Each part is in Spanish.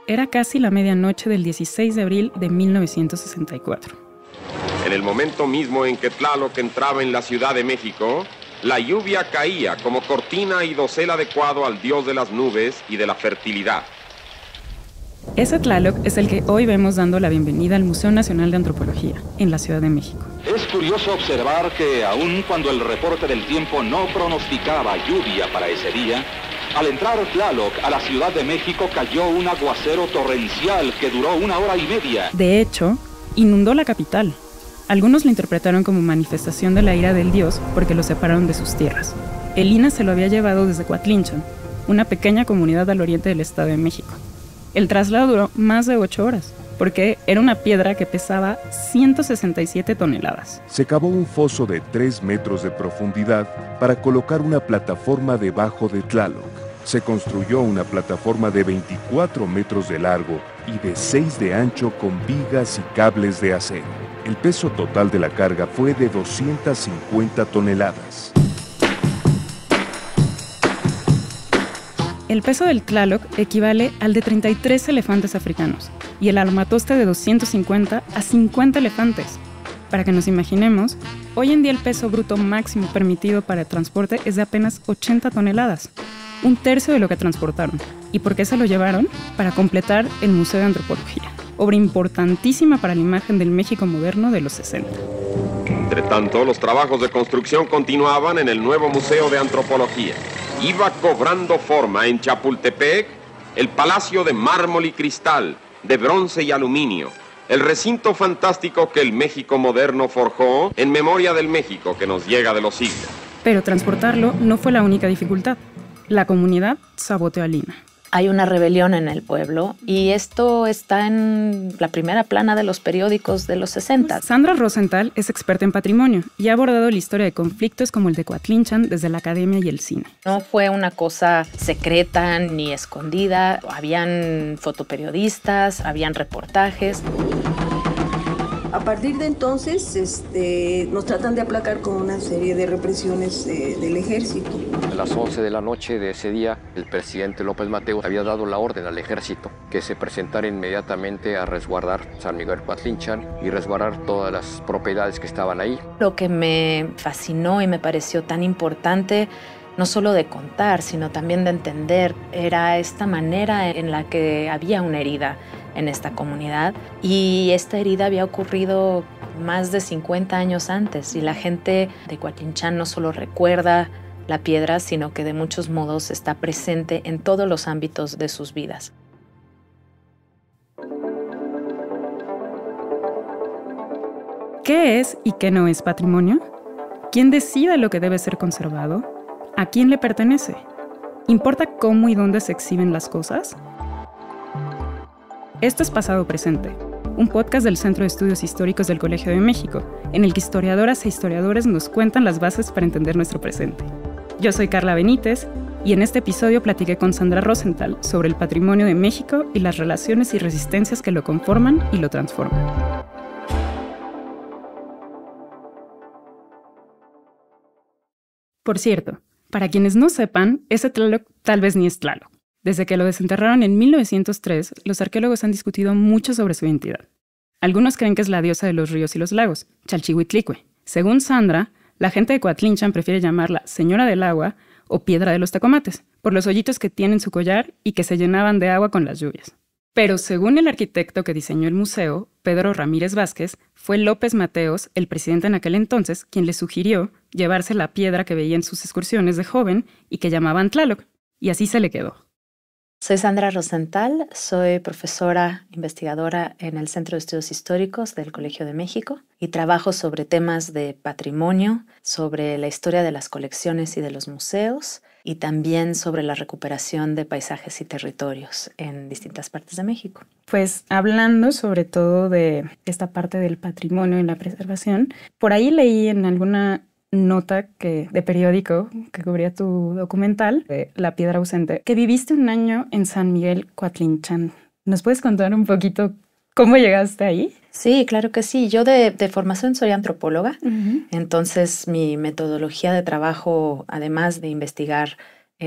Era casi la medianoche del 16 de abril de 1964. En el momento mismo en que Tlaloc entraba en la Ciudad de México, la lluvia caía como cortina y dosel adecuado al dios de las nubes y de la fertilidad. Ese Tlaloc es el que hoy vemos dando la bienvenida al Museo Nacional de Antropología, en la Ciudad de México. Es curioso observar que, aun cuando el reporte del tiempo no pronosticaba lluvia para ese día, al entrar Tlaloc a la Ciudad de México cayó un aguacero torrencial que duró 1 hora y media. De hecho, inundó la capital. Algunos lo interpretaron como manifestación de la ira del dios porque lo separaron de sus tierras. El INAH se lo había llevado desde Coatlinchan, una pequeña comunidad al oriente del Estado de México. El traslado duró más de 8 horas, porque era una piedra que pesaba 167 toneladas. Se cavó un foso de 3 metros de profundidad para colocar una plataforma debajo de Tlaloc. Se construyó una plataforma de 24 metros de largo y de 6 de ancho con vigas y cables de acero. El peso total de la carga fue de 250 toneladas. El peso del Tlaloc equivale al de 33 elefantes africanos y el armatoste de 250 a 50 elefantes. Para que nos imaginemos, hoy en día el peso bruto máximo permitido para el transporte es de apenas 80 toneladas, un tercio de lo que transportaron. ¿Y por qué se lo llevaron? Para completar el Museo de Antropología, obra importantísima para la imagen del México moderno de los 60. Entre tanto, los trabajos de construcción continuaban en el nuevo Museo de Antropología. Iba cobrando forma en Chapultepec el Palacio de Mármol y Cristal, de bronce y aluminio, el recinto fantástico que el México moderno forjó en memoria del México que nos llega de los siglos. Pero transportarlo no fue la única dificultad. La comunidad saboteó al INAH. Hay una rebelión en el pueblo y esto está en la primera plana de los periódicos de los 60. Sandra Rosenthal es experta en patrimonio y ha abordado la historia de conflictos como el de Coatlinchan desde la academia y el cine. No fue una cosa secreta ni escondida. Habían fotoperiodistas, habían reportajes. A partir de entonces nos tratan de aplacar con una serie de represiones del ejército. A las 11 de la noche de ese día, el presidente López Mateos había dado la orden al ejército que se presentara inmediatamente a resguardar San Miguel Coatlinchan y resguardar todas las propiedades que estaban ahí. Lo que me fascinó y me pareció tan importante, no solo de contar, sino también de entender, era esta manera en la que había una herida en esta comunidad y esta herida había ocurrido más de 50 años antes y la gente de Coatlinchan no solo recuerda la piedra, sino que de muchos modos está presente en todos los ámbitos de sus vidas. ¿Qué es y qué no es patrimonio? ¿Quién decide lo que debe ser conservado? ¿A quién le pertenece? ¿Importa cómo y dónde se exhiben las cosas? Esto es Pasado Presente, un podcast del Centro de Estudios Históricos del Colegio de México, en el que historiadoras e historiadores nos cuentan las bases para entender nuestro presente. Yo soy Carla Benítez y en este episodio platiqué con Sandra Rosenthal sobre el patrimonio de México y las relaciones y resistencias que lo conforman y lo transforman. Por cierto, para quienes no sepan, ese Tlaloc tal vez ni es Tlaloc. Desde que lo desenterraron en 1903, los arqueólogos han discutido mucho sobre su identidad. Algunos creen que es la diosa de los ríos y los lagos, Chalchihuitlicue. Según Sandra, la gente de Coatlinchan prefiere llamarla Señora del Agua o Piedra de los Tecomates, por los hoyitos que tiene en su collar y que se llenaban de agua con las lluvias. Pero según el arquitecto que diseñó el museo, Pedro Ramírez Vázquez, fue López Mateos, el presidente en aquel entonces, quien le sugirió llevarse la piedra que veía en sus excursiones de joven y que llamaban Tlaloc, y así se le quedó. Soy Sandra Rosenthal, soy profesora investigadora en el Centro de Estudios Históricos del Colegio de México y trabajo sobre temas de patrimonio, sobre la historia de las colecciones y de los museos y también sobre la recuperación de paisajes y territorios en distintas partes de México. Pues hablando sobre todo de esta parte del patrimonio y la preservación, por ahí leí en alguna nota de periódico que cubría tu documental, de La Piedra Ausente, que viviste un año en San Miguel Coatlinchan. ¿Nos puedes contar un poquito cómo llegaste ahí? Sí, claro que sí. Yo de formación soy antropóloga, entonces mi metodología de trabajo, además de investigar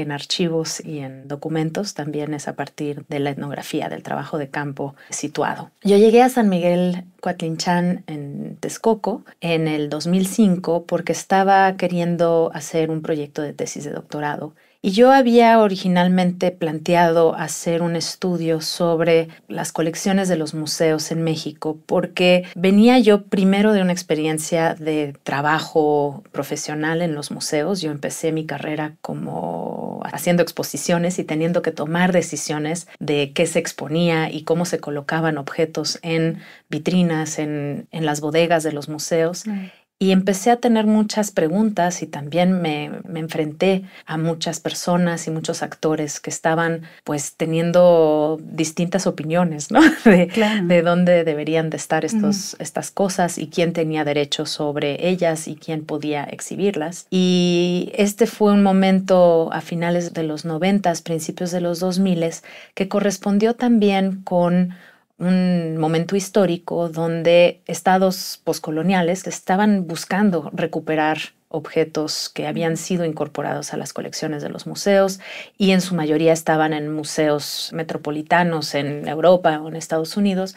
en archivos y en documentos también es a partir de la etnografía, del trabajo de campo situado. Yo llegué a San Miguel Coatlinchan en Texcoco en el 2005 porque estaba queriendo hacer un proyecto de tesis de doctorado. Y yo había originalmente planteado hacer un estudio sobre las colecciones de los museos en México, porque venía yo primero de una experiencia de trabajo profesional en los museos. Yo empecé mi carrera como haciendo exposiciones y teniendo que tomar decisiones de qué se exponía y cómo se colocaban objetos en vitrinas, en las bodegas de los museos. Y empecé a tener muchas preguntas y también me enfrenté a muchas personas y muchos actores que estaban pues teniendo distintas opiniones, ¿no? De dónde deberían de estar estas cosas y quién tenía derecho sobre ellas y quién podía exhibirlas. Y este fue un momento a finales de los 90s, principios de los 2000s, que correspondió también con un momento histórico donde estados poscoloniales estaban buscando recuperar objetos que habían sido incorporados a las colecciones de los museos y en su mayoría estaban en museos metropolitanos en Europa o en Estados Unidos.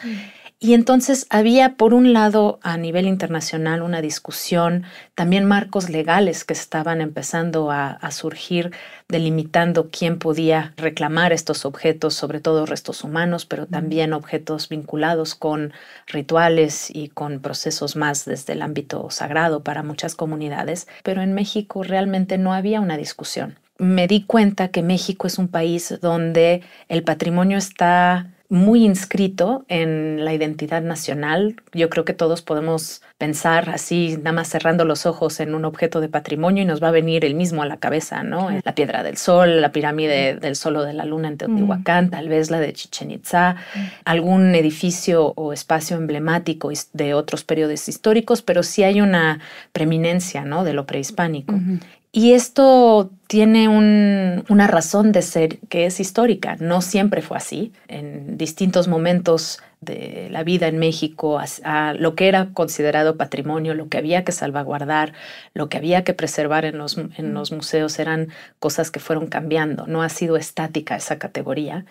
Y entonces había, por un lado, a nivel internacional una discusión, también marcos legales que estaban empezando a surgir, delimitando quién podía reclamar estos objetos, sobre todo restos humanos, pero también objetos vinculados con rituales y con procesos más desde el ámbito sagrado para muchas comunidades. Pero en México realmente no había una discusión. Me di cuenta que México es un país donde el patrimonio está muy inscrito en la identidad nacional. Yo creo que todos podemos pensar así, nada más cerrando los ojos, en un objeto de patrimonio y nos va a venir el mismo a la cabeza, ¿no? La Piedra del Sol, la pirámide del Sol o de la Luna en Teotihuacán, tal vez la de Chichén Itzá, algún edificio o espacio emblemático de otros periodos históricos, pero sí hay una preeminencia, ¿no?, de lo prehispánico. Y esto tiene una razón de ser que es histórica. No siempre fue así. En distintos momentos de la vida en México, a lo que era considerado patrimonio, lo que había que salvaguardar, lo que había que preservar en los museos eran cosas que fueron cambiando. No ha sido estática esa categoría.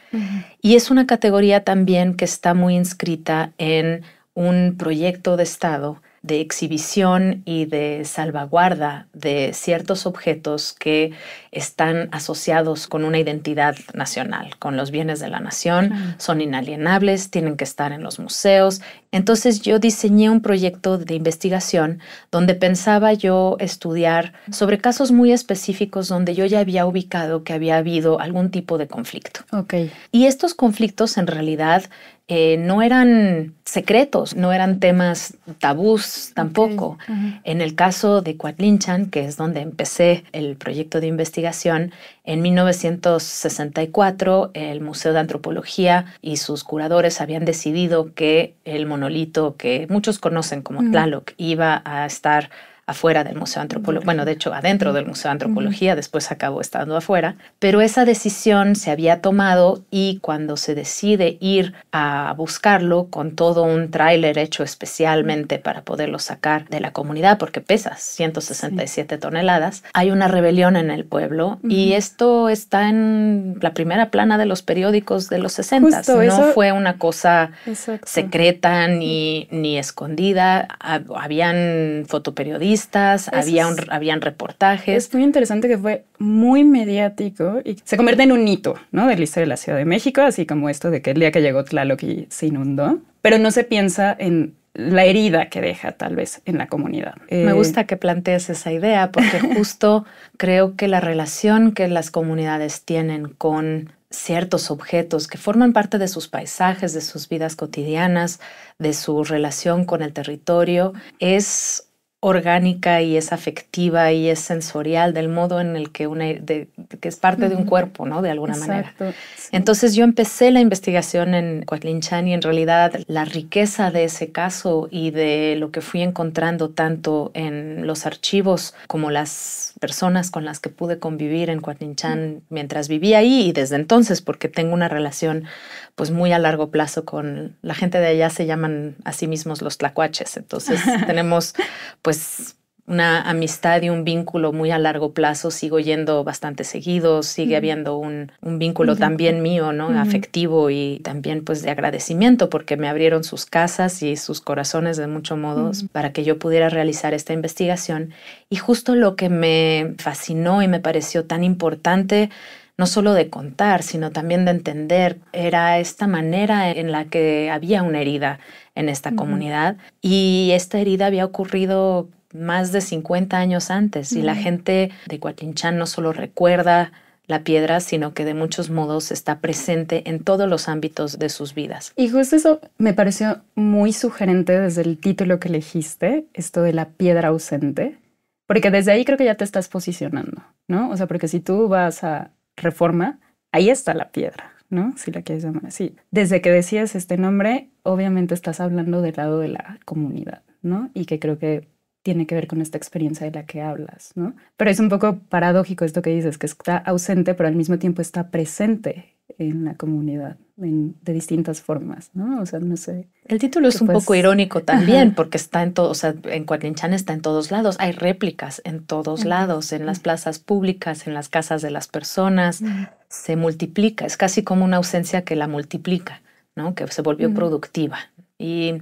Y es una categoría también que está muy inscrita en un proyecto de Estado de exhibición y de salvaguarda de ciertos objetos que están asociados con una identidad nacional, con los bienes de la nación, son inalienables, tienen que estar en los museos. Entonces yo diseñé un proyecto de investigación donde pensaba yo estudiar sobre casos muy específicos donde yo ya había ubicado que había habido algún tipo de conflicto. Y estos conflictos en realidad no eran secretos, no eran temas tabús tampoco. En el caso de Coatlinchan, que es donde empecé el proyecto de investigación, en 1964 el Museo de Antropología y sus curadores habían decidido que el monolito que muchos conocen como Tlaloc iba a estar afuera del Museo de Antropología, bueno, de hecho, adentro del Museo de Antropología, después acabó estando afuera, pero esa decisión se había tomado y cuando se decide ir a buscarlo con todo un tráiler hecho especialmente para poderlo sacar de la comunidad, porque pesa 167 toneladas, hay una rebelión en el pueblo y esto está en la primera plana de los periódicos de los 60. Justo, no eso fue una cosa secreta ni escondida, habían fotoperiodistas, habían reportajes. Es muy interesante que fue muy mediático y se convierte en un hito, ¿no?, de la historia de la Ciudad de México, así como esto de que el día que llegó Tlaloc y se inundó, pero no se piensa en la herida que deja tal vez en la comunidad. Me gusta que plantees esa idea porque justo creo que la relación que las comunidades tienen con ciertos objetos que forman parte de sus paisajes, de sus vidas cotidianas, de su relación con el territorio, es orgánica y es afectiva y es sensorial del modo en el que que es parte de un cuerpo, ¿no?, de alguna manera. Sí. Entonces yo empecé la investigación en Coatlinchan y en realidad la riqueza de ese caso y de lo que fui encontrando tanto en los archivos como las personas con las que pude convivir en Coatlinchan mientras vivía ahí y desde entonces, porque tengo una relación pues muy a largo plazo con la gente de allá, se llaman a sí mismos los tlacuaches, entonces tenemos pues una amistad y un vínculo muy a largo plazo. Sigo yendo bastante seguido, sigue habiendo un vínculo también mío, ¿no? Afectivo y también pues de agradecimiento, porque me abrieron sus casas y sus corazones de muchos modos para que yo pudiera realizar esta investigación. Y justo lo que me fascinó y me pareció tan importante, no solo de contar, sino también de entender, era esta manera en la que había una herida en esta comunidad, y esta herida había ocurrido más de 50 años antes, y la gente de Coatlinchan no solo recuerda la piedra, sino que de muchos modos está presente en todos los ámbitos de sus vidas. Y justo eso me pareció muy sugerente desde el título que elegiste, esto de la piedra ausente, porque desde ahí creo que ya te estás posicionando, ¿no? O sea, porque si tú vas a Reforma, ahí está la piedra, ¿no? Si la quieres llamar así. Desde que decías este nombre, obviamente estás hablando del lado de la comunidad, ¿no? Y que creo que tiene que ver con esta experiencia de la que hablas, ¿no? Pero es un poco paradójico esto que dices, que está ausente, pero al mismo tiempo está presente en la comunidad de distintas formas, ¿no? O sea, no sé. El título es un poco irónico también, porque está en todo, o sea, en Coatlinchan está en todos lados. Hay réplicas en todos lados, en las plazas públicas, en las casas de las personas. Se multiplica, es casi como una ausencia que la multiplica, ¿no? Que se volvió productiva. Y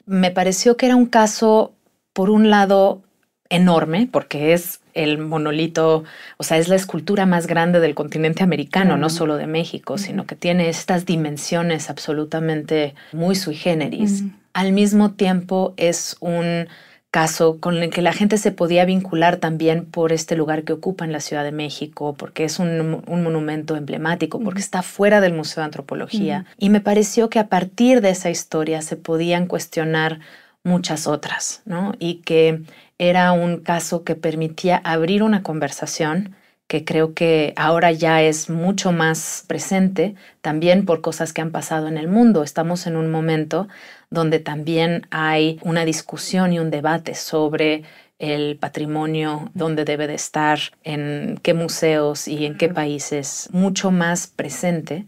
me pareció que era un caso, por un lado, enorme, porque es el monolito, o sea, es la escultura más grande del continente americano, no solo de México, sino que tiene estas dimensiones absolutamente muy sui generis. Al mismo tiempo es un caso con el que la gente se podía vincular también por este lugar que ocupa en la Ciudad de México, porque es un monumento emblemático, porque está fuera del Museo de Antropología. Y me pareció que a partir de esa historia se podían cuestionar muchas otras, ¿no? Y que era un caso que permitía abrir una conversación que creo que ahora ya es mucho más presente, también por cosas que han pasado en el mundo. Estamos en un momento donde también hay una discusión y un debate sobre el patrimonio, dónde debe de estar, en qué museos y en qué países, mucho más presente.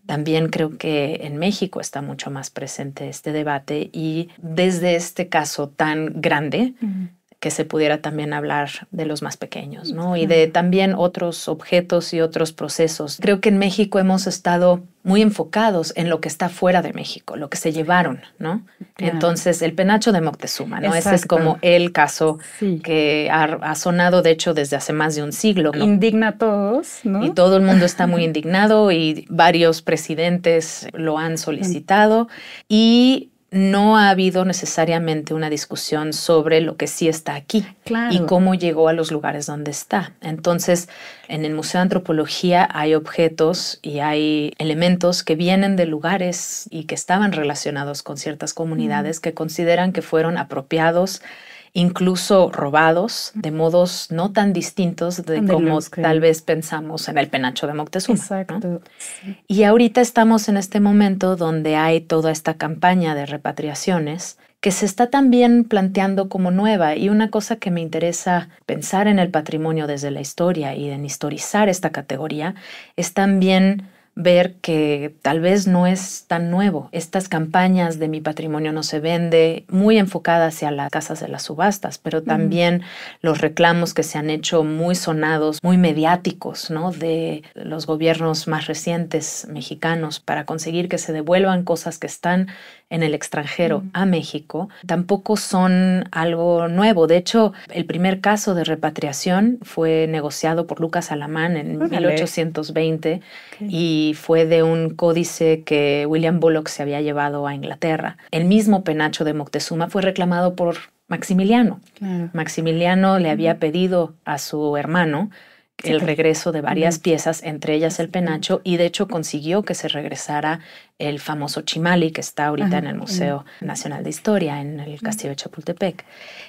También creo que en México está mucho más presente este debate, y desde este caso tan grande, que se pudiera también hablar de los más pequeños, ¿no? Y de también otros objetos y otros procesos. Creo que en México hemos estado muy enfocados en lo que está fuera de México, lo que se llevaron, ¿no? Entonces, el penacho de Moctezuma, ¿no? Ese es como el caso que ha sonado, de hecho, desde hace más de un siglo, ¿no? Indigna a todos, ¿no? Y todo el mundo está muy indignado, y varios presidentes lo han solicitado, y no ha habido necesariamente una discusión sobre lo que sí está aquí y cómo llegó a los lugares donde está. Entonces, en el Museo de Antropología hay objetos y hay elementos que vienen de lugares y que estaban relacionados con ciertas comunidades que consideran que fueron apropiados, incluso robados, de modos no tan distintos de como tal vez pensamos en el penacho de Moctezuma. Exacto. ¿No? Y ahorita estamos en este momento donde hay toda esta campaña de repatriaciones que se está también planteando como nueva, y una cosa que me interesa pensar en el patrimonio desde la historia y en historizar esta categoría es también ver que tal vez no es tan nuevo. Estas campañas de Mi Patrimonio No Se Vende, muy enfocadas hacia las casas de las subastas, pero también los reclamos que se han hecho muy sonados, muy mediáticos, ¿no? De los gobiernos más recientes mexicanos para conseguir que se devuelvan cosas que están en el extranjero a México, tampoco son algo nuevo. De hecho, el primer caso de repatriación fue negociado por Lucas Alamán en 1820 y fue de un códice que William Bullock se había llevado a Inglaterra. El mismo penacho de Moctezuma fue reclamado por Maximiliano. Maximiliano le había pedido a su hermano el regreso de varias piezas, entre ellas el penacho, y de hecho consiguió que se regresara el famoso chimali que está ahorita en el Museo Nacional de Historia, en el Castillo de Chapultepec.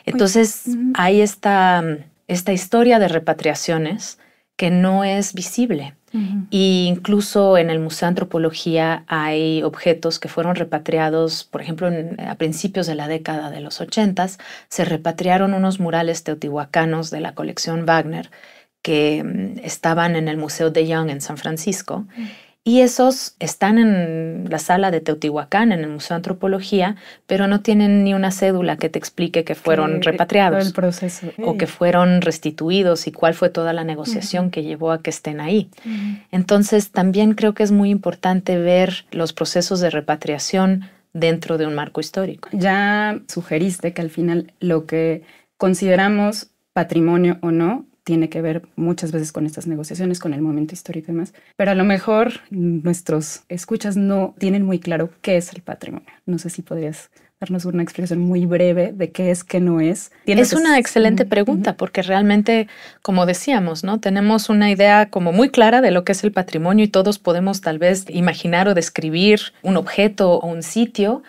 Entonces hay esta historia de repatriaciones que no es visible. Y incluso en el Museo de Antropología hay objetos que fueron repatriados, por ejemplo, a principios de la década de los 80s, se repatriaron unos murales teotihuacanos de la colección Wagner que estaban en el Museo de Young en San Francisco, Y esos están en la sala de Teotihuacán, en el Museo de Antropología, pero no tienen ni una cédula que te explique que fueron repatriados. Todo el proceso. O que fueron restituidos y cuál fue toda la negociación que llevó a que estén ahí. Entonces, también creo que es muy importante ver los procesos de repatriación dentro de un marco histórico. Ya sugeriste que al final lo que consideramos patrimonio o no tiene que ver muchas veces con estas negociaciones, con el momento histórico y demás. Pero a lo mejor nuestros escuchas no tienen muy claro qué es el patrimonio. No sé si podrías darnos una explicación muy breve de qué es, qué no es. Es una excelente pregunta porque realmente, como decíamos, ¿no? Tenemos una idea como muy clara de lo que es el patrimonio y todos podemos tal vez imaginar o describir un objeto o un sitio,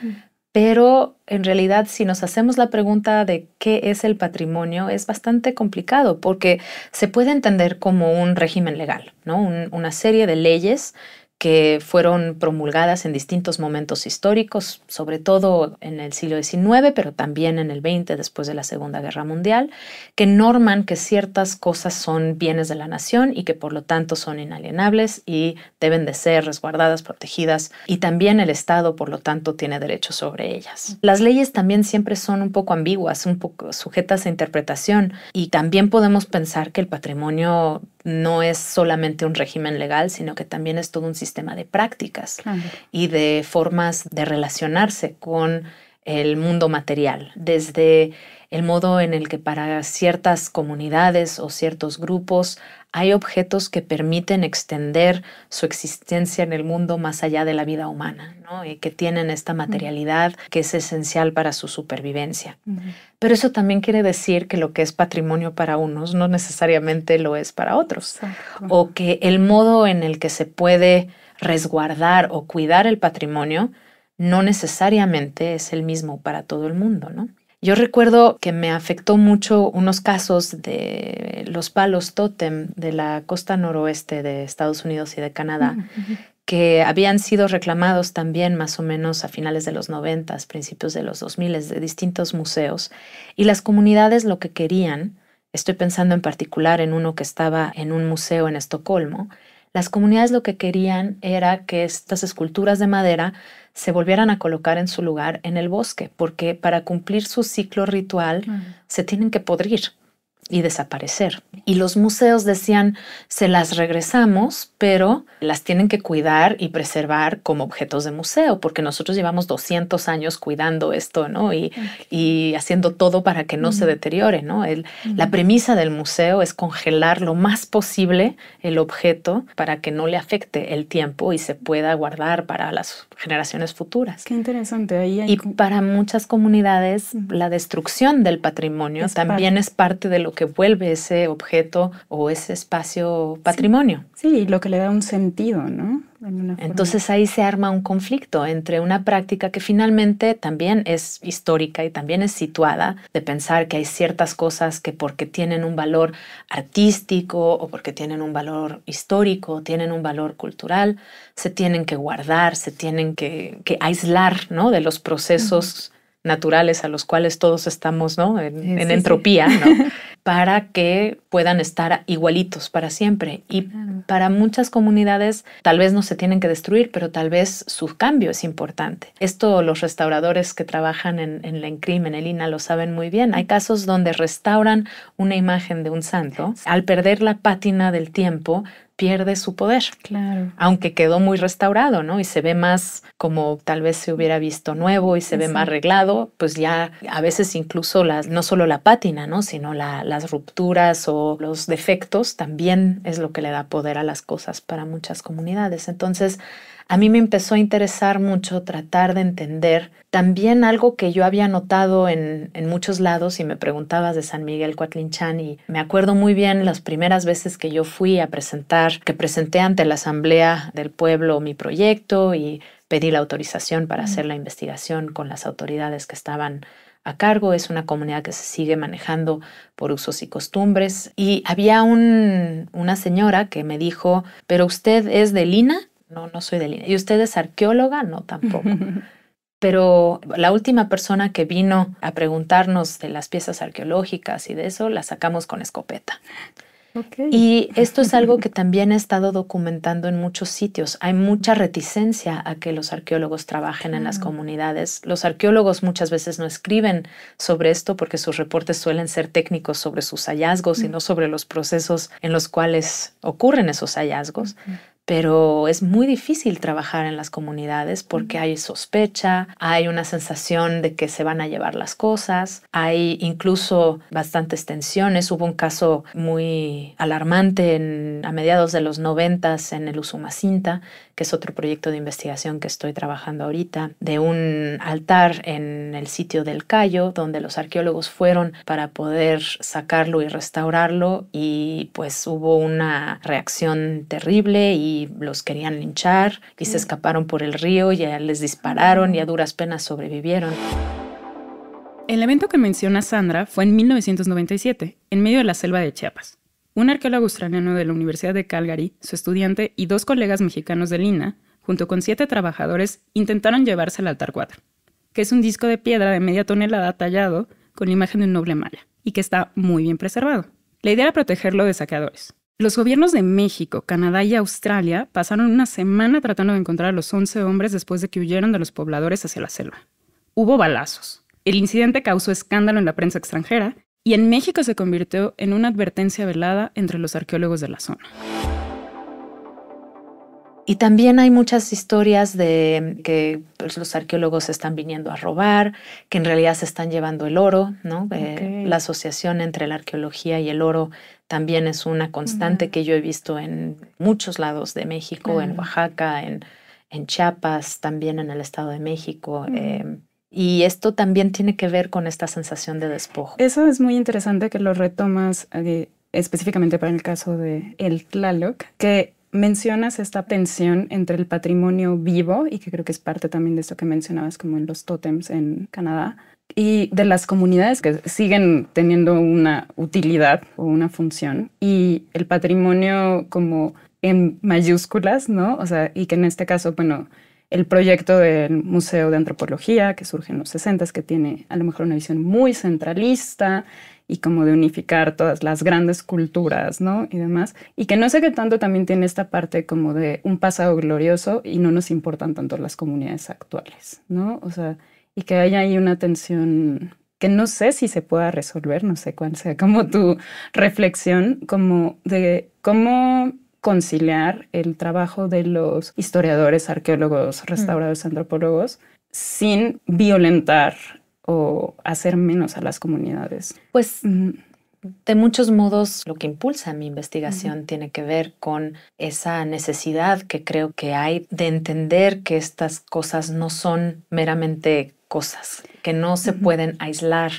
pero en realidad si nos hacemos la pregunta de qué es el patrimonio es bastante complicado porque se puede entender como un régimen legal, ¿no? Una serie de leyes que fueron promulgadas en distintos momentos históricos, sobre todo en el siglo XIX, pero también en el XX, después de la Segunda Guerra Mundial, que norman que ciertas cosas son bienes de la nación y que por lo tanto son inalienables y deben de ser resguardadas, protegidas, y también el Estado, por lo tanto, tiene derechos sobre ellas. Las leyes también siempre son un poco ambiguas, un poco sujetas a interpretación, y también podemos pensar que el patrimonio no es solamente un régimen legal, sino que también es todo un sistema de prácticas y de formas de relacionarse con el mundo material, desde el modo en el que para ciertas comunidades o ciertos grupos hay objetos que permiten extender su existencia en el mundo más allá de la vida humana, ¿no? Y que tienen esta materialidad que es esencial para su supervivencia. Pero eso también quiere decir que lo que es patrimonio para unos no necesariamente lo es para otros. O que el modo en el que se puede resguardar o cuidar el patrimonio no necesariamente es el mismo para todo el mundo, ¿no? Yo recuerdo que me afectó mucho unos casos de los palos tótem de la costa noroeste de Estados Unidos y de Canadá, que habían sido reclamados también más o menos a finales de los 90, principios de los 2000 de distintos museos. Y las comunidades lo que querían, estoy pensando en particular en uno que estaba en un museo en Estocolmo, las comunidades lo que querían era que estas esculturas de madera se volvieran a colocar en su lugar en el bosque, porque para cumplir su ciclo ritual se tienen que podrir y desaparecer. Y los museos decían, se las regresamos, pero las tienen que cuidar y preservar como objetos de museo, porque nosotros llevamos 200 años cuidando esto, ¿no? Y haciendo todo para que no se deteriore, ¿no? La premisa del museo es congelar lo más posible el objeto para que no le afecte el tiempo y se pueda guardar para las generaciones futuras. Qué interesante. Y para muchas comunidades, la destrucción del patrimonio también es parte de lo que vuelve ese objeto o ese espacio patrimonio. Sí, lo que le da un sentido, ¿no? Entonces ahí se arma un conflicto entre una práctica que finalmente también es histórica y también es situada, de pensar que hay ciertas cosas que porque tienen un valor artístico o porque tienen un valor histórico, tienen un valor cultural, se tienen que guardar, se tienen que aislar, ¿no? De los procesos naturales a los cuales todos estamos, ¿no? en entropía, ¿no? Para que puedan estar igualitos para siempre. Y para muchas comunidades tal vez no se tienen que destruir, pero tal vez su cambio es importante. Esto los restauradores que trabajan en la ENCRIM, en el INAH, lo saben muy bien. Hay casos donde restauran una imagen de un santo. Al perder la pátina del tiempo, pierde su poder, aunque quedó muy restaurado, ¿no? Y se ve más como tal vez se hubiera visto nuevo y se ve más arreglado, pues ya a veces incluso no solo la pátina, ¿no? Sino las rupturas o los defectos también es lo que le da poder a las cosas para muchas comunidades. Entonces, a mí me empezó a interesar mucho tratar de entender también algo que yo había notado en muchos lados, y me preguntabas de San Miguel Coatlinchán, y me acuerdo muy bien las primeras veces que yo fui a que presenté ante la Asamblea del Pueblo mi proyecto y pedí la autorización para hacer la investigación con las autoridades que estaban a cargo. Es una comunidad que se sigue manejando por usos y costumbres. Y había una señora que me dijo, ¿pero usted es del INAH? No, no soy del INAH. ¿Y usted es arqueóloga? No, tampoco. Pero la última persona que vino a preguntarnos de las piezas arqueológicas y de eso, la sacamos con escopeta. Okay. Y esto es algo que también he estado documentando en muchos sitios. Hay mucha reticencia a que los arqueólogos trabajen en las comunidades. Los arqueólogos muchas veces no escriben sobre esto porque sus reportes suelen ser técnicos sobre sus hallazgos y no sobre los procesos en los cuales ocurren esos hallazgos. Pero es muy difícil trabajar en las comunidades porque hay sospecha, hay una sensación de que se van a llevar las cosas, hay incluso bastantes tensiones. Hubo un caso muy alarmante a mediados de los 90 en el Usumacinta, que es otro proyecto de investigación que estoy trabajando ahorita, de un altar en el sitio del Cayo, donde los arqueólogos fueron para poder sacarlo y restaurarlo, y pues hubo una reacción terrible y los querían linchar y se escaparon por el río, ya les dispararon y a duras penas sobrevivieron. El evento que menciona Sandra fue en 1997, en medio de la selva de Chiapas. Un arqueólogo australiano de la Universidad de Calgary, su estudiante y 2 colegas mexicanos del INAH, junto con 7 trabajadores, intentaron llevarse el altar 4, que es un disco de piedra de media tonelada tallado con la imagen de un noble maya y que está muy bien preservado. La idea era protegerlo de saqueadores. Los gobiernos de México, Canadá y Australia pasaron una semana tratando de encontrar a los 11 hombres después de que huyeron de los pobladores hacia la selva. Hubo balazos. El incidente causó escándalo en la prensa extranjera y en México se convirtió en una advertencia velada entre los arqueólogos de la zona. Y también hay muchas historias de que pues, los arqueólogos están viniendo a robar, que en realidad se están llevando el oro, ¿no? La asociación entre la arqueología y el oro también es una constante que yo he visto en muchos lados de México, en Oaxaca, en Chiapas, también en el Estado de México. Y esto también tiene que ver con esta sensación de despojo. Eso es muy interesante que lo retomas específicamente para el caso de el Tlaloc, que mencionas esta tensión entre el patrimonio vivo, y que creo que es parte también de esto que mencionabas como en los tótems en Canadá, y de las comunidades que siguen teniendo una utilidad o una función, y el patrimonio como en mayúsculas, ¿no? O sea, y que en este caso, bueno, el proyecto del Museo de Antropología, que surge en los 60s, que tiene a lo mejor una visión muy centralista y como de unificar todas las grandes culturas, ¿no? Y demás. Y que no sé qué tanto también tiene esta parte como de un pasado glorioso y no nos importan tanto las comunidades actuales, ¿no? O sea, y que haya ahí una tensión que no sé si se pueda resolver, no sé cuál sea como tu reflexión, como de cómo conciliar el trabajo de los historiadores, arqueólogos, restauradores, antropólogos, sin violentar o hacer menos a las comunidades. Pues de muchos modos lo que impulsa mi investigación tiene que ver con esa necesidad que creo que hay de entender que estas cosas no son meramente cosas, que no se pueden aislar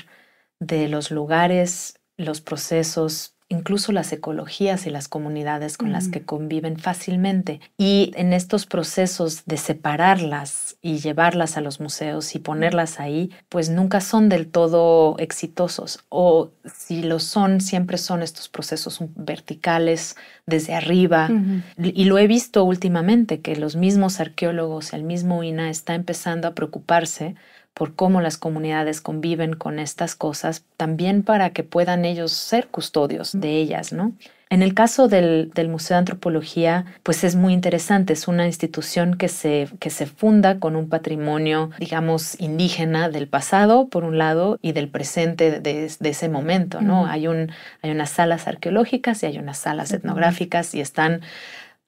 de los lugares, los procesos, incluso las ecologías y las comunidades con las que conviven fácilmente. Y en estos procesos de separarlas y llevarlas a los museos y ponerlas ahí, pues nunca son del todo exitosos. O si lo son, siempre son estos procesos verticales, desde arriba. Y lo he visto últimamente, que los mismos arqueólogos, el mismo INAH está empezando a preocuparse por cómo las comunidades conviven con estas cosas, también para que puedan ellos ser custodios de ellas, ¿no? En el caso del Museo de Antropología, pues es muy interesante. Es una institución que se funda con un patrimonio, digamos, indígena del pasado, por un lado, y del presente de ese momento, ¿no? Hay unas salas arqueológicas y hay unas salas etnográficas y están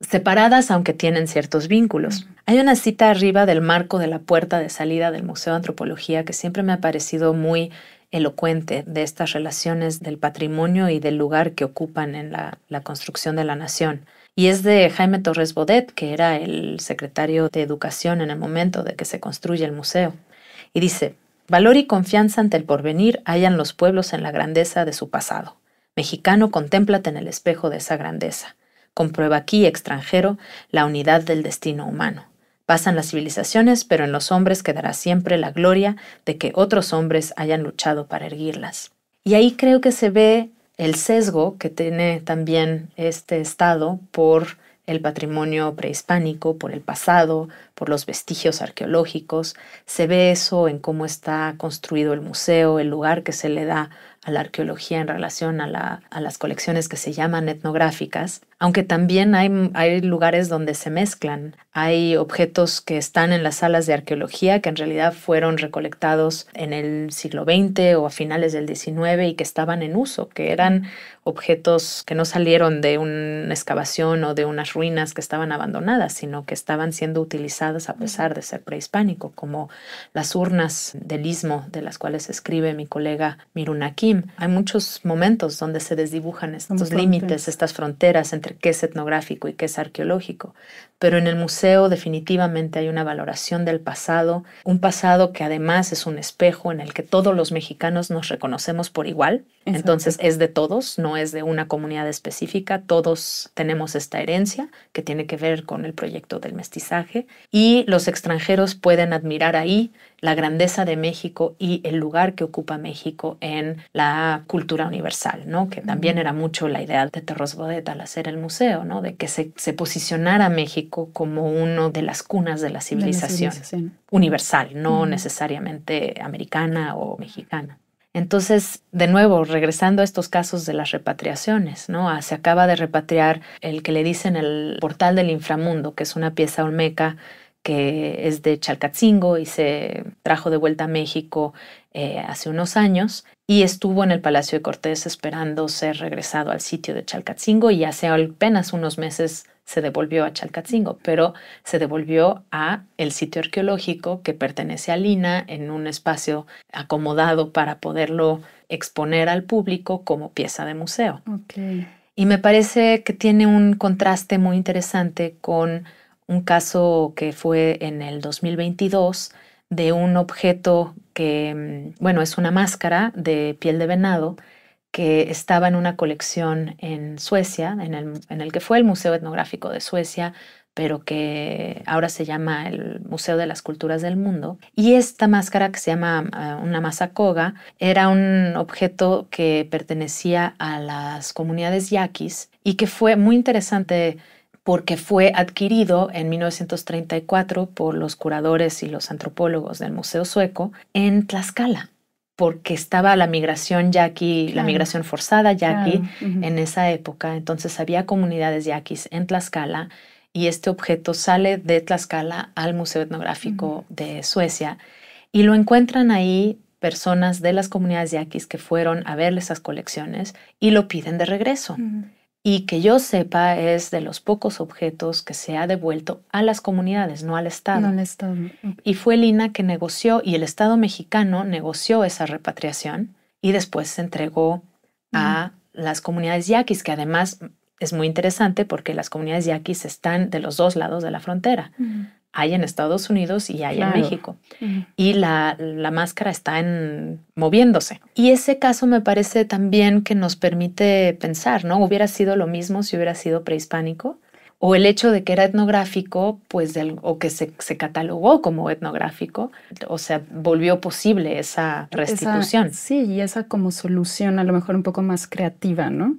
separadas, aunque tienen ciertos vínculos. Hay una cita arriba del marco de la puerta de salida del Museo de Antropología que siempre me ha parecido muy elocuente de estas relaciones del patrimonio y del lugar que ocupan en la construcción de la nación. Y es de Jaime Torres Bodet, que era el secretario de Educación en el momento de que se construye el museo. Y dice: valor y confianza ante el porvenir hallan los pueblos en la grandeza de su pasado. Mexicano, contémplate en el espejo de esa grandeza. Comprueba aquí, extranjero, la unidad del destino humano. Pasan las civilizaciones, pero en los hombres quedará siempre la gloria de que otros hombres hayan luchado para erguirlas. Y ahí creo que se ve el sesgo que tiene también este estado por el patrimonio prehispánico, por el pasado, por los vestigios arqueológicos. Se ve eso en cómo está construido el museo, el lugar que se le da la arqueología en relación a las colecciones que se llaman etnográficas, aunque también hay lugares donde se mezclan. Hay objetos que están en las salas de arqueología que en realidad fueron recolectados en el siglo XX o a finales del XIX y que estaban en uso, que eran objetos que no salieron de una excavación o de unas ruinas que estaban abandonadas, sino que estaban siendo utilizadas a pesar de ser prehispánico, como las urnas del Istmo, de las cuales escribe mi colega Miruna Kim. Hay muchos momentos donde se desdibujan estos límites, estas fronteras entre qué es etnográfico y qué es arqueológico. Pero en el museo definitivamente hay una valoración del pasado, un pasado que además es un espejo en el que todos los mexicanos nos reconocemos por igual. Exacto. Entonces es de todos, no es de una comunidad específica. Todos tenemos esta herencia que tiene que ver con el proyecto del mestizaje y los extranjeros pueden admirar ahí la grandeza de México y el lugar que ocupa México en la cultura universal, ¿no? Que también era mucho la idea de Torres Bodet al hacer el museo, ¿no? De que se posicionara México como uno de las cunas de la civilización universal, no necesariamente americana o mexicana. Entonces, de nuevo, regresando a estos casos de las repatriaciones, ¿no? Se acaba de repatriar el que le dicen el Portal del Inframundo, que es una pieza olmeca que es de Chalcatzingo y se trajo de vuelta a México hace unos años y estuvo en el Palacio de Cortés esperando ser regresado al sitio de Chalcatzingo y hace apenas unos meses se devolvió a Chalcatzingo, pero se devolvió a el sitio arqueológico que pertenece a Lina en un espacio acomodado para poderlo exponer al público como pieza de museo. Okay. Y me parece que tiene un contraste muy interesante con un caso que fue en el 2022 de un objeto que, bueno, es una máscara de piel de venado que estaba en una colección en Suecia, en el que fue el Museo Etnográfico de Suecia, pero que ahora se llama el Museo de las Culturas del Mundo. Y esta máscara, que se llama una masacoga, era un objeto que pertenecía a las comunidades yaquis y que fue muy interesante porque fue adquirido en 1934 por los curadores y los antropólogos del Museo Sueco en Tlaxcala, porque estaba la migración yaqui, la migración forzada yaqui en esa época. Entonces había comunidades yaquis en Tlaxcala y este objeto sale de Tlaxcala al Museo Etnográfico de Suecia y lo encuentran ahí personas de las comunidades yaquis que fueron a ver esas colecciones y lo piden de regreso. Y que yo sepa es de los pocos objetos que se ha devuelto a las comunidades, no al Estado. No al Estado. Okay. Y fue Lina que negoció, y el Estado mexicano negoció esa repatriación y después se entregó a las comunidades yaquis, que además es muy interesante porque las comunidades yaquis están de los dos lados de la frontera. Hay en Estados Unidos y hay en México. Y la máscara está moviéndose. Y ese caso me parece también que nos permite pensar, ¿no? ¿Hubiera sido lo mismo si hubiera sido prehispánico? O el hecho de que era etnográfico, pues, o que se catalogó como etnográfico, o sea, volvió posible esa restitución. Sí, y esa como solución a lo mejor un poco más creativa, ¿no?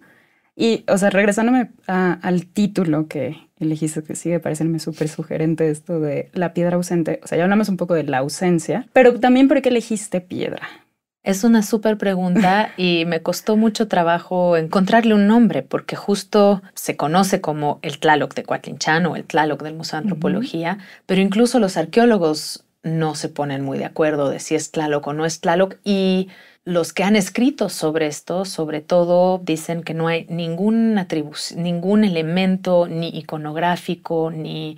Y, o sea, regresándome al título que elegiste, que sigue pareciéndome súper sugerente esto de la piedra ausente. O sea, ya hablamos un poco de la ausencia, pero también ¿por qué elegiste piedra? Es una súper pregunta y me costó mucho trabajo encontrarle un nombre porque justo se conoce como el Tlaloc de Coatlinchan o el Tlaloc del Museo de Antropología, pero incluso los arqueólogos no se ponen muy de acuerdo de si es Tlaloc o no es Tlaloc y los que han escrito sobre esto, sobre todo, dicen que no hay ningún elemento ni iconográfico, ni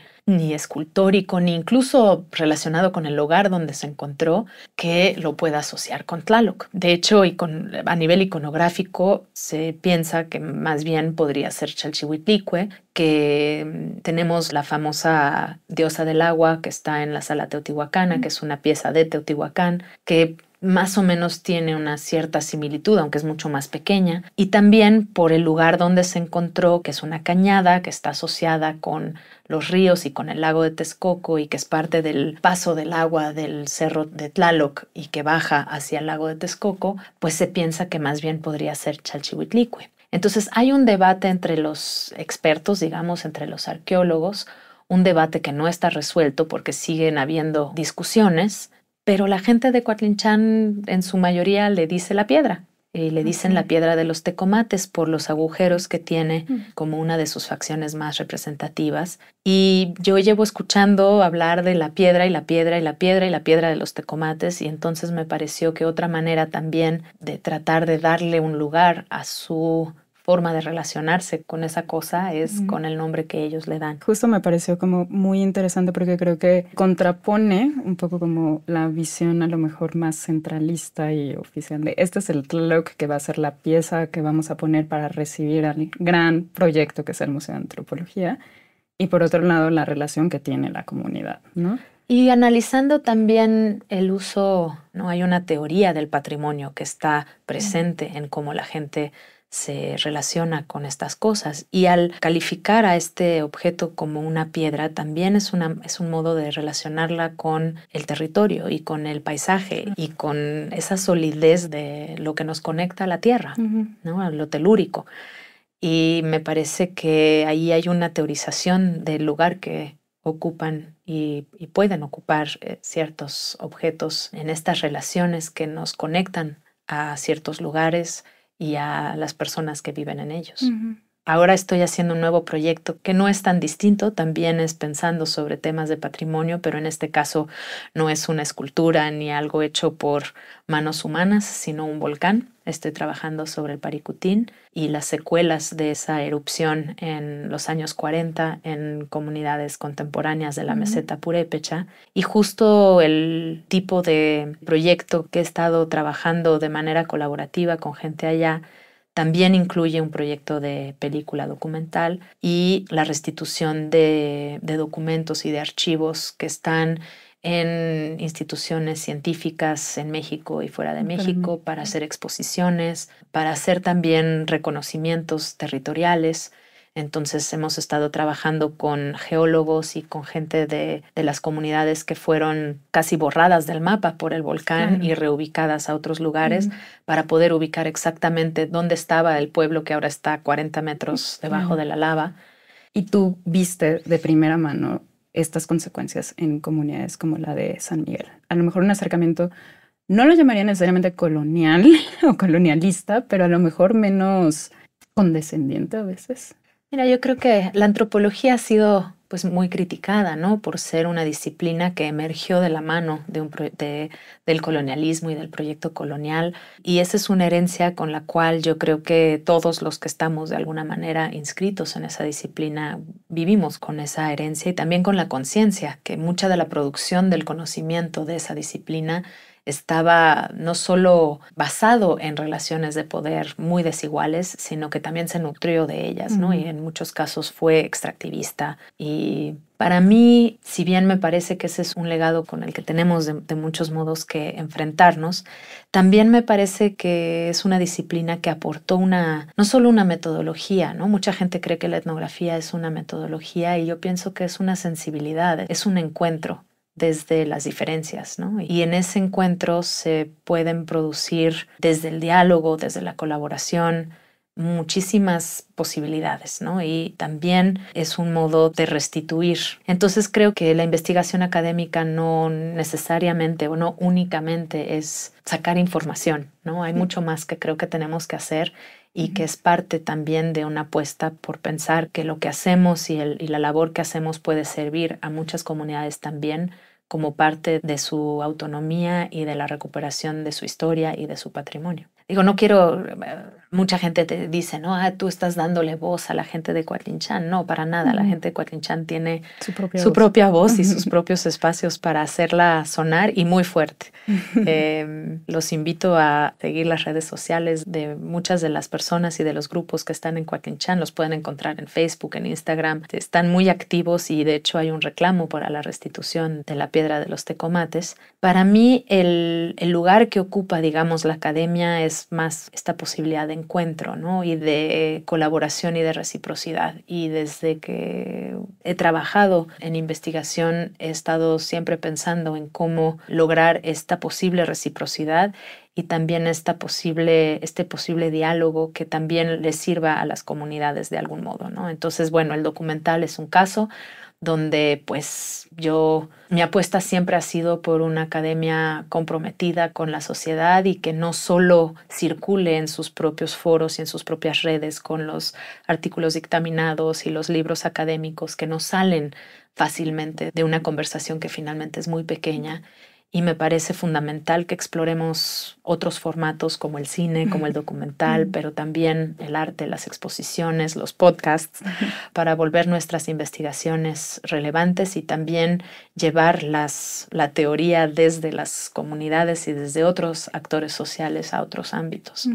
escultórico, ni incluso relacionado con el lugar donde se encontró que lo pueda asociar con Tlaloc. De hecho, a nivel iconográfico se piensa que más bien podría ser Chalchihuitlicue, que tenemos la famosa diosa del agua que está en la sala teotihuacana, que es una pieza de Teotihuacán, que más o menos tiene una cierta similitud, aunque es mucho más pequeña, y también por el lugar donde se encontró, que es una cañada que está asociada con los ríos y con el lago de Texcoco y que es parte del paso del agua del cerro de Tlaloc y que baja hacia el lago de Texcoco, pues se piensa que más bien podría ser Chalchihuitlicue. Entonces hay un debate entre los expertos, digamos, entre los arqueólogos, un debate que no está resuelto porque siguen habiendo discusiones, pero la gente de Coatlinchan en su mayoría le dice la piedra. Y le dicen la piedra de los tecomates por los agujeros que tiene como una de sus facciones más representativas. Y yo llevo escuchando hablar de la piedra y la piedra y la piedra y la piedra de los tecomates, y entonces me pareció que otra manera también de tratar de darle un lugar a su forma de relacionarse con esa cosa es con el nombre que ellos le dan. Justo me pareció como muy interesante porque creo que contrapone un poco como la visión a lo mejor más centralista y oficial de este es el Tlaloc que va a ser la pieza que vamos a poner para recibir al gran proyecto que es el Museo de Antropología, y por otro lado la relación que tiene la comunidad, ¿no? Y analizando también el uso, ¿no? Hay una teoría del patrimonio que está presente en cómo la gente se relaciona con estas cosas, y al calificar a este objeto como una piedra también es un modo de relacionarla con el territorio y con el paisaje y con esa solidez de lo que nos conecta a la tierra, ¿no? A lo telúrico. Y me parece que ahí hay una teorización del lugar que ocupan y pueden ocupar ciertos objetos en estas relaciones que nos conectan a ciertos lugares y a las personas que viven en ellos. Ahora estoy haciendo un nuevo proyecto que no es tan distinto, también es pensando sobre temas de patrimonio, pero en este caso no es una escultura ni algo hecho por manos humanas, sino un volcán. Estoy trabajando sobre el Paricutín y las secuelas de esa erupción en los años 40 en comunidades contemporáneas de la meseta purépecha. Y justo el tipo de proyecto que he estado trabajando de manera colaborativa con gente allá también incluye un proyecto de película documental y la restitución de documentos y de archivos que están en instituciones científicas en México y fuera de México para hacer exposiciones, para hacer también reconocimientos territoriales. Entonces hemos estado trabajando con geólogos y con gente de las comunidades que fueron casi borradas del mapa por el volcán y reubicadas a otros lugares para poder ubicar exactamente dónde estaba el pueblo que ahora está a 40 metros debajo de la lava. Y tú viste de primera mano estas consecuencias en comunidades como la de San Miguel. A lo mejor un acercamiento, no lo llamaría necesariamente colonial o colonialista, pero a lo mejor menos condescendiente a veces. Mira, yo creo que la antropología ha sido pues muy criticada, ¿no? Por ser una disciplina que emergió de la mano del colonialismo y del proyecto colonial. Y esa es una herencia con la cual yo creo que todos los que estamos de alguna manera inscritos en esa disciplina vivimos con esa herencia y también con la conciencia, que mucha de la producción del conocimiento de esa disciplina estaba no solo basado en relaciones de poder muy desiguales, sino que también se nutrió de ellas, ¿no? Y en muchos casos fue extractivista. Y para mí, si bien me parece que ese es un legado con el que tenemos de muchos modos que enfrentarnos, también me parece que es una disciplina que aportó no solo una metodología, ¿no? Mucha gente cree que la etnografía es una metodología y yo pienso que es una sensibilidad, es un encuentro desde las diferencias, ¿no? Y en ese encuentro se pueden producir desde el diálogo, desde la colaboración, muchísimas posibilidades, ¿no? Y también es un modo de restituir. Entonces creo que la investigación académica no necesariamente o no únicamente es sacar información, ¿no? Hay mucho más que creo que tenemos que hacer y que es parte también de una apuesta por pensar que lo que hacemos y la labor que hacemos puede servir a muchas comunidades también como parte de su autonomía y de la recuperación de su historia y de su patrimonio. Digo, no quiero, mucha gente te dice, no, tú estás dándole voz a la gente de Coatlinchán. No, para nada. La gente de Coatlinchán tiene su propia voz y sus propios espacios para hacerla sonar y muy fuerte. Los invito a seguir las redes sociales de muchas de las personas y de los grupos que están en Coatlinchán. Los pueden encontrar en Facebook, en Instagram. Están muy activos y de hecho hay un reclamo para la restitución de la piedra de los tecomates. Para mí el lugar que ocupa, digamos, la academia es más esta posibilidad de encuentro, ¿no? Y de colaboración y de reciprocidad. Y desde que he trabajado en investigación he estado siempre pensando en cómo lograr esta posible reciprocidad y también este posible diálogo que también les sirva a las comunidades de algún modo, ¿no? Entonces, bueno, el documental es un caso, donde pues mi apuesta siempre ha sido por una academia comprometida con la sociedad y que no solo circule en sus propios foros y en sus propias redes con los artículos dictaminados y los libros académicos que no salen fácilmente de una conversación que finalmente es muy pequeña. Y me parece fundamental que exploremos otros formatos como el cine, como el documental, pero también el arte, las exposiciones, los podcasts, para volver nuestras investigaciones relevantes y también llevar la teoría desde las comunidades y desde otros actores sociales a otros ámbitos.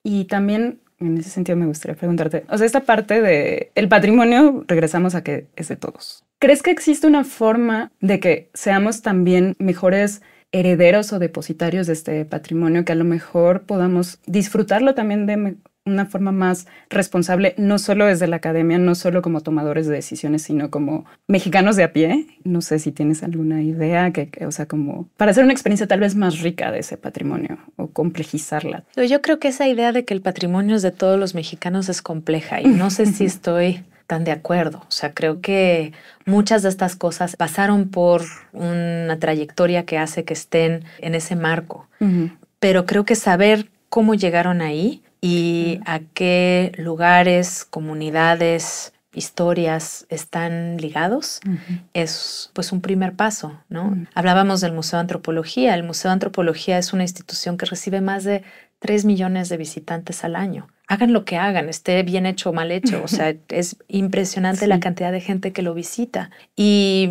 Y también, en ese sentido, me gustaría preguntarte, o sea, esta parte del patrimonio, regresamos a que es de todos. ¿Crees que existe una forma de que seamos también mejores herederos o depositarios de este patrimonio, que a lo mejor podamos disfrutarlo también de una forma más responsable, no solo desde la academia, no solo como tomadores de decisiones, sino como mexicanos de a pie? No sé si tienes alguna idea, o sea, como para hacer una experiencia tal vez más rica de ese patrimonio o complejizarla. Yo creo que esa idea de que el patrimonio es de todos los mexicanos es compleja y no sé si estoy tan de acuerdo. O sea, creo que muchas de estas cosas pasaron por una trayectoria que hace que estén en ese marco. Pero creo que saber cómo llegaron ahí y a qué lugares, comunidades, historias están ligados es pues un primer paso, ¿no? Hablábamos del Museo de Antropología. El Museo de Antropología es una institución que recibe más de 3 millones de visitantes al año. Hagan lo que hagan, esté bien hecho o mal hecho. O sea, es impresionante la cantidad de gente que lo visita. Y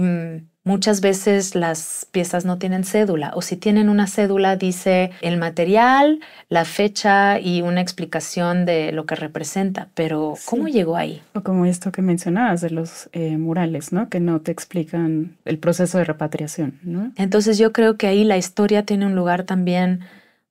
muchas veces las piezas no tienen cédula, o si tienen una cédula dice el material, la fecha y una explicación de lo que representa. Pero ¿cómo llegó ahí? O como esto que mencionabas de los murales, ¿no? Que no te explican el proceso de repatriación, ¿no? Entonces yo creo que ahí la historia tiene un lugar también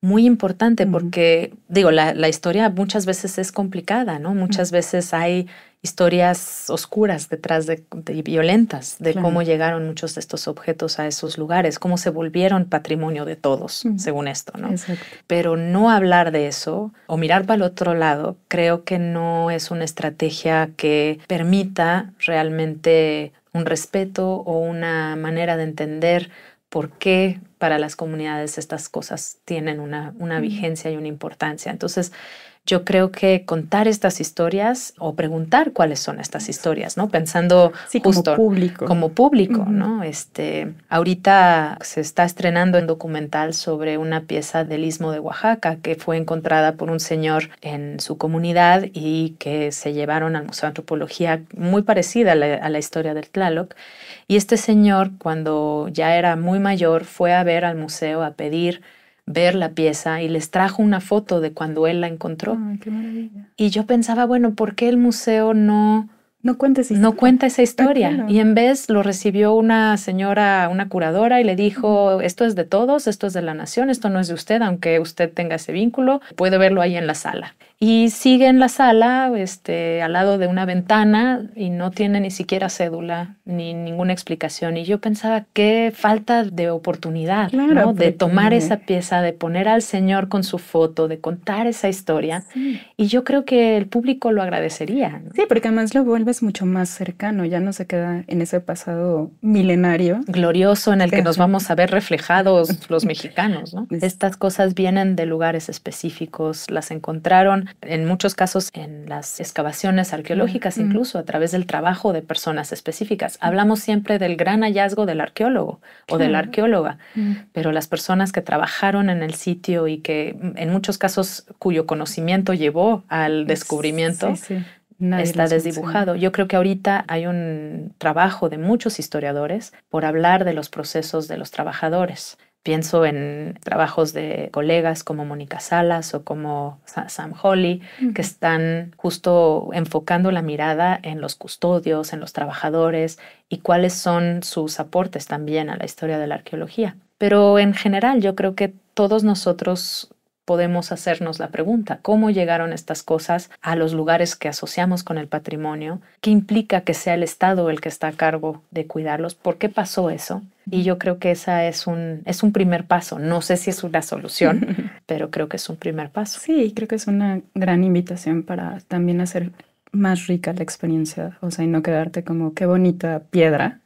muy importante porque, digo, la historia muchas veces es complicada, ¿no? Muchas veces hay historias oscuras detrás de violentas de cómo llegaron muchos de estos objetos a esos lugares, cómo se volvieron patrimonio de todos, según esto, ¿no? Exacto. Pero no hablar de eso o mirar para el otro lado, creo que no es una estrategia que permita realmente un respeto o una manera de entender por qué para las comunidades estas cosas tienen una vigencia y una importancia. Entonces, yo creo que contar estas historias o preguntar cuáles son estas historias, ¿no? Pensando justo como público, ¿no? Ahorita se está estrenando un documental sobre una pieza del Istmo de Oaxaca que fue encontrada por un señor en su comunidad y que se llevaron al Museo de Antropología, muy parecida a la historia del Tlaloc. Y este señor, cuando ya era muy mayor, fue a ver al museo a pedir ver la pieza y les trajo una foto de cuando él la encontró. Ay, qué maravilla. Y yo pensaba, bueno, ¿por qué el museo no cuenta esa historia? Claro. Y en vez lo recibió una señora, una curadora, y le dijo, esto es de todos, esto es de la nación, esto no es de usted, aunque usted tenga ese vínculo, puede verlo ahí en la sala. Y sigue en la sala, al lado de una ventana, y no tiene ni siquiera cédula ni ninguna explicación. Y yo pensaba, qué falta de oportunidad, claro, ¿no? De tomar esa pieza, de poner al señor con su foto, de contar esa historia. Sí. Y yo creo que el público lo agradecería, ¿no? Sí, porque además lo vuelves mucho más cercano, ya no se queda en ese pasado milenario. Glorioso en el que nos vamos a ver reflejados los mexicanos, ¿no? Estas cosas vienen de lugares específicos, las encontraron en muchos casos en las excavaciones arqueológicas, incluso a través del trabajo de personas específicas. Hablamos siempre del gran hallazgo del arqueólogo o de la arqueóloga, pero las personas que trabajaron en el sitio y que en muchos casos cuyo conocimiento llevó al descubrimiento, está desdibujado. Yo creo que ahorita hay un trabajo de muchos historiadores por hablar de los procesos de los trabajadores. Pienso en trabajos de colegas como Mónica Salas o como Sam Holly, que están justo enfocando la mirada en los custodios, en los trabajadores y cuáles son sus aportes también a la historia de la arqueología. Pero en general yo creo que todos nosotros podemos hacernos la pregunta, ¿cómo llegaron estas cosas a los lugares que asociamos con el patrimonio? ¿Qué implica que sea el Estado el que está a cargo de cuidarlos? ¿Por qué pasó eso? Y yo creo que esa es un primer paso. No sé si es una solución, pero creo que es un primer paso. Sí, creo que es una gran invitación para también hacer más rica la experiencia, o sea, y no quedarte como qué bonita piedra,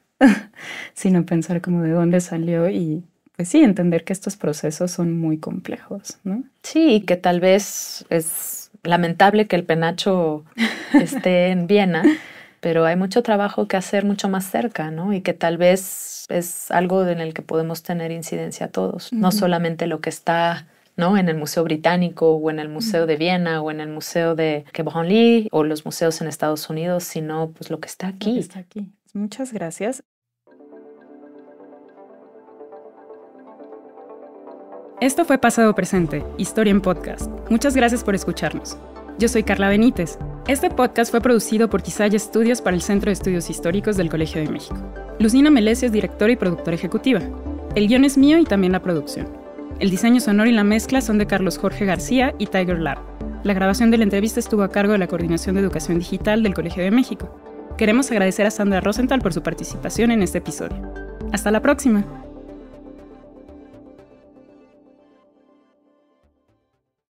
sino pensar como de dónde salió y pues sí, entender que estos procesos son muy complejos, ¿no? Sí, y que tal vez es lamentable que el penacho esté en Viena, pero hay mucho trabajo que hacer mucho más cerca, ¿no? Y que tal vez es algo en el que podemos tener incidencia todos, no solamente lo que está, ¿no?, en el Museo Británico o en el Museo de Viena o en el Museo de Quai Branly o los museos en Estados Unidos, sino pues lo que está aquí. Lo que está aquí. Muchas gracias. Esto fue Pasado Presente, Historia en Podcast. Muchas gracias por escucharnos. Yo soy Carla Benítez. Este podcast fue producido por Tizaya Estudios para el Centro de Estudios Históricos del Colegio de México. Lucina Melesio es directora y productora ejecutiva. El guión es mío y también la producción. El diseño sonoro y la mezcla son de Carlos Jorge García y Tiger Lab. La grabación de la entrevista estuvo a cargo de la Coordinación de Educación Digital del Colegio de México. Queremos agradecer a Sandra Rosenthal por su participación en este episodio. ¡Hasta la próxima!